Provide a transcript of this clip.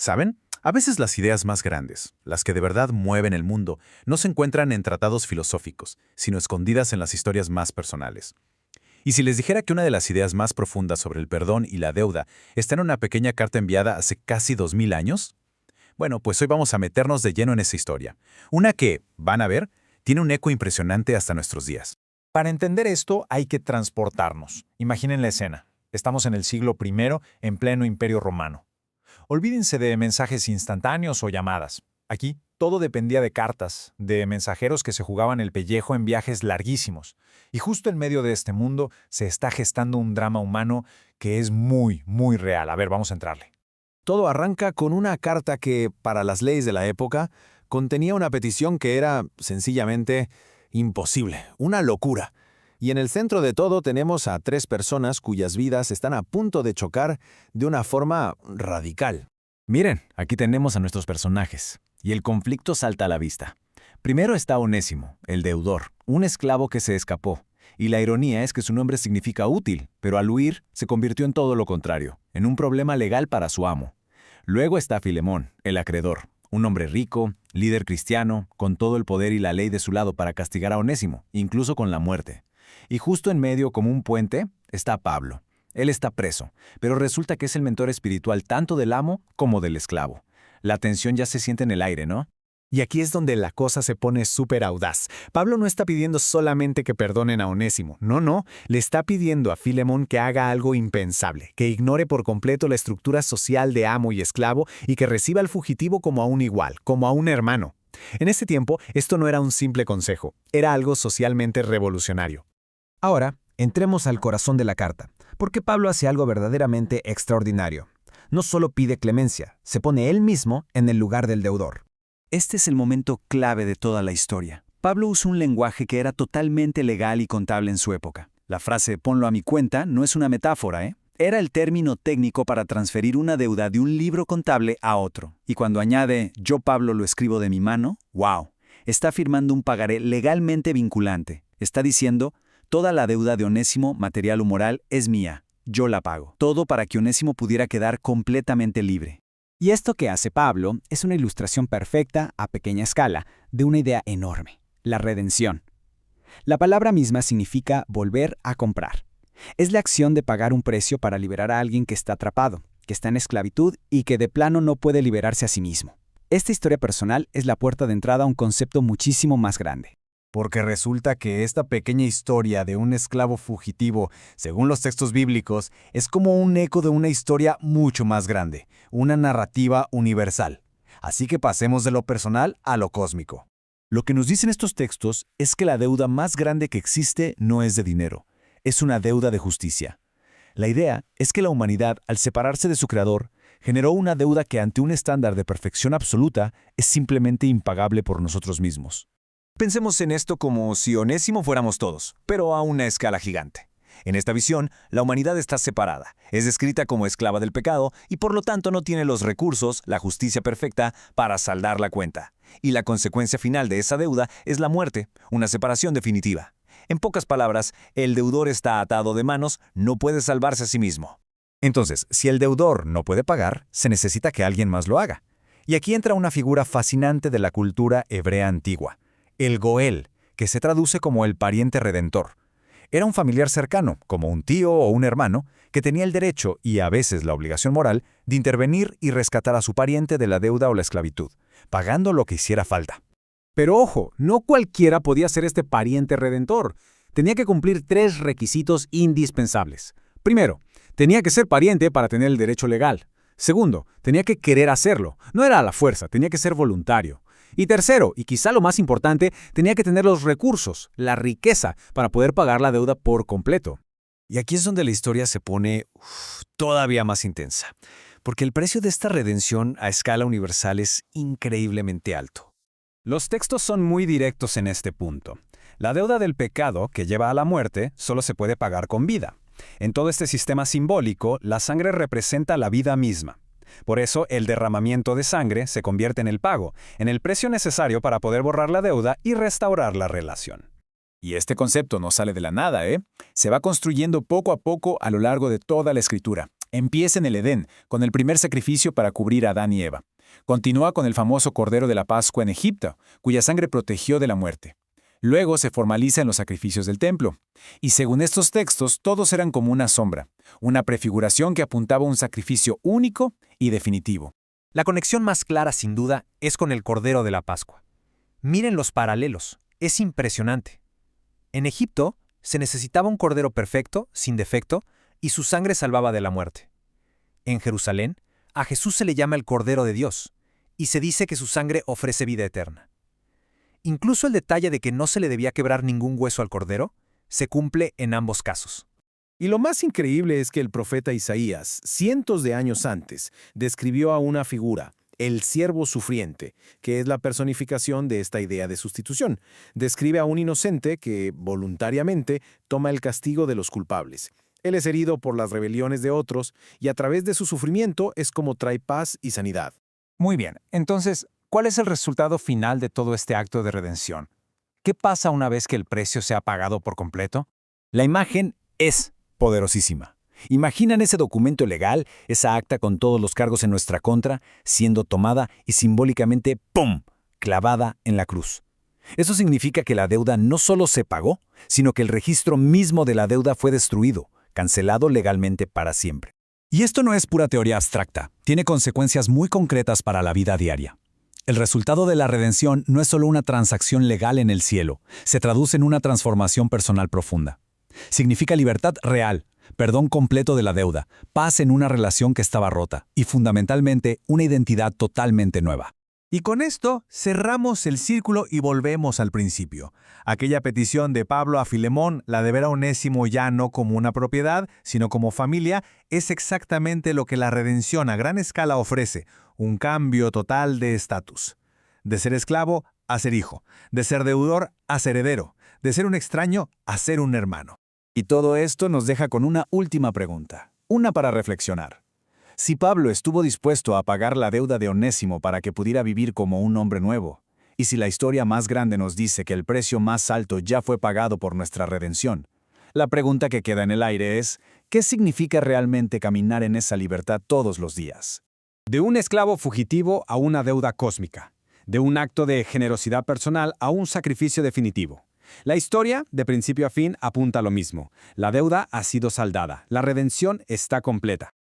¿Saben? A veces las ideas más grandes, las que de verdad mueven el mundo, no se encuentran en tratados filosóficos, sino escondidas en las historias más personales. Y si les dijera que una de las ideas más profundas sobre el perdón y la deuda está en una pequeña carta enviada hace casi 2000 años, bueno, pues hoy vamos a meternos de lleno en esa historia. Una que, van a ver, tiene un eco impresionante hasta nuestros días. Para entender esto hay que transportarnos. Imaginen la escena. Estamos en el siglo I, en pleno Imperio Romano. Olvídense de mensajes instantáneos o llamadas. Aquí todo dependía de cartas, de mensajeros que se jugaban el pellejo en viajes larguísimos. Y justo en medio de este mundo se está gestando un drama humano que es muy, muy real. A ver, vamos a entrarle. Todo arranca con una carta que, para las leyes de la época, contenía una petición que era, sencillamente, imposible, una locura. Y en el centro de todo tenemos a 3 personas cuyas vidas están a punto de chocar de una forma radical. Miren, aquí tenemos a nuestros personajes, y el conflicto salta a la vista. Primero está Onésimo, el deudor, un esclavo que se escapó. Y la ironía es que su nombre significa útil, pero al huir se convirtió en todo lo contrario, en un problema legal para su amo. Luego está Filemón, el acreedor, un hombre rico, líder cristiano, con todo el poder y la ley de su lado para castigar a Onésimo, incluso con la muerte. Y justo en medio, como un puente, está Pablo. Él está preso, pero resulta que es el mentor espiritual tanto del amo como del esclavo. La tensión ya se siente en el aire, ¿no? Y aquí es donde la cosa se pone súper audaz. Pablo no está pidiendo solamente que perdonen a Onésimo. No, le está pidiendo a Filemón que haga algo impensable, que ignore por completo la estructura social de amo y esclavo y que reciba al fugitivo como a un igual, como a un hermano. En ese tiempo, esto no era un simple consejo, era algo socialmente revolucionario. Ahora, entremos al corazón de la carta, porque Pablo hace algo verdaderamente extraordinario. No solo pide clemencia, se pone él mismo en el lugar del deudor. Este es el momento clave de toda la historia. Pablo usó un lenguaje que era totalmente legal y contable en su época. La frase «ponlo a mi cuenta» no es una metáfora, ¿eh? Era el término técnico para transferir una deuda de un libro contable a otro. Y cuando añade «yo Pablo lo escribo de mi mano», ¡wow! Está firmando un pagaré legalmente vinculante. Está diciendo «toda la deuda de Onésimo, material o moral, es mía. Yo la pago». Todo para que Onésimo pudiera quedar completamente libre. Y esto que hace Pablo es una ilustración perfecta, a pequeña escala, de una idea enorme, la redención. La palabra misma significa volver a comprar. Es la acción de pagar un precio para liberar a alguien que está atrapado, que está en esclavitud y que de plano no puede liberarse a sí mismo. Esta historia personal es la puerta de entrada a un concepto muchísimo más grande. Porque resulta que esta pequeña historia de un esclavo fugitivo, según los textos bíblicos, es como un eco de una historia mucho más grande, una narrativa universal. Así que pasemos de lo personal a lo cósmico. Lo que nos dicen estos textos es que la deuda más grande que existe no es de dinero, es una deuda de justicia. La idea es que la humanidad, al separarse de su creador, generó una deuda que ante un estándar de perfección absoluta es simplemente impagable por nosotros mismos. Pensemos en esto como si Onésimo fuéramos todos, pero a una escala gigante. En esta visión, la humanidad está separada, es descrita como esclava del pecado y por lo tanto no tiene los recursos, la justicia perfecta, para saldar la cuenta. Y la consecuencia final de esa deuda es la muerte, una separación definitiva. En pocas palabras, el deudor está atado de manos, no puede salvarse a sí mismo. Entonces, si el deudor no puede pagar, se necesita que alguien más lo haga. Y aquí entra una figura fascinante de la cultura hebrea antigua. El Goel, que se traduce como el pariente redentor. Era un familiar cercano, como un tío o un hermano, que tenía el derecho y a veces la obligación moral de intervenir y rescatar a su pariente de la deuda o la esclavitud, pagando lo que hiciera falta. Pero ojo, no cualquiera podía ser este pariente redentor. Tenía que cumplir 3 requisitos indispensables. Primero, tenía que ser pariente para tener el derecho legal. Segundo, tenía que querer hacerlo. No era a la fuerza, tenía que ser voluntario. Y tercero, y quizá lo más importante, tenía que tener los recursos, la riqueza, para poder pagar la deuda por completo. Y aquí es donde la historia se pone todavía más intensa, porque el precio de esta redención a escala universal es increíblemente alto. Los textos son muy directos en este punto. La deuda del pecado, que lleva a la muerte, solo se puede pagar con vida. En todo este sistema simbólico, la sangre representa la vida misma. Por eso, el derramamiento de sangre se convierte en el pago, en el precio necesario para poder borrar la deuda y restaurar la relación. Y este concepto no sale de la nada, ¿eh? Se va construyendo poco a poco a lo largo de toda la Escritura. Empieza en el Edén, con el primer sacrificio para cubrir a Adán y Eva. Continúa con el famoso Cordero de la Pascua en Egipto, cuya sangre protegió de la muerte. Luego se formaliza en los sacrificios del templo. Y según estos textos, todos eran como una sombra, una prefiguración que apuntaba a un sacrificio único y definitivo. La conexión más clara, sin duda, es con el Cordero de la Pascua. Miren los paralelos, es impresionante. En Egipto se necesitaba un cordero perfecto, sin defecto, y su sangre salvaba de la muerte. En Jerusalén, a Jesús se le llama el Cordero de Dios, y se dice que su sangre ofrece vida eterna. Incluso el detalle de que no se le debía quebrar ningún hueso al cordero se cumple en ambos casos. Y lo más increíble es que el profeta Isaías, cientos de años antes, describió a una figura, el siervo sufriente, que es la personificación de esta idea de sustitución. Describe a un inocente que, voluntariamente, toma el castigo de los culpables. Él es herido por las rebeliones de otros y a través de su sufrimiento es como trae paz y sanidad. Muy bien, entonces, ¿cuál es el resultado final de todo este acto de redención? ¿Qué pasa una vez que el precio se ha pagado por completo? La imagen es poderosísima. ¿Imaginan ese documento legal, esa acta con todos los cargos en nuestra contra, siendo tomada y simbólicamente ¡pum!, clavada en la cruz? Eso significa que la deuda no solo se pagó, sino que el registro mismo de la deuda fue destruido, cancelado legalmente para siempre. Y esto no es pura teoría abstracta, tiene consecuencias muy concretas para la vida diaria. El resultado de la redención no es solo una transacción legal en el cielo, se traduce en una transformación personal profunda. Significa libertad real, perdón completo de la deuda, paz en una relación que estaba rota y fundamentalmente una identidad totalmente nueva. Y con esto cerramos el círculo y volvemos al principio. Aquella petición de Pablo a Filemón, la de ver a Onésimo ya no como una propiedad, sino como familia, es exactamente lo que la redención a gran escala ofrece, un cambio total de estatus. De ser esclavo a ser hijo, de ser deudor a ser heredero, de ser un extraño a ser un hermano. Y todo esto nos deja con una última pregunta, una para reflexionar. Si Pablo estuvo dispuesto a pagar la deuda de Onésimo para que pudiera vivir como un hombre nuevo, y si la historia más grande nos dice que el precio más alto ya fue pagado por nuestra redención, la pregunta que queda en el aire es, ¿qué significa realmente caminar en esa libertad todos los días? De un esclavo fugitivo a una deuda cósmica, de un acto de generosidad personal a un sacrificio definitivo. La historia, de principio a fin, apunta a lo mismo. La deuda ha sido saldada, la redención está completa.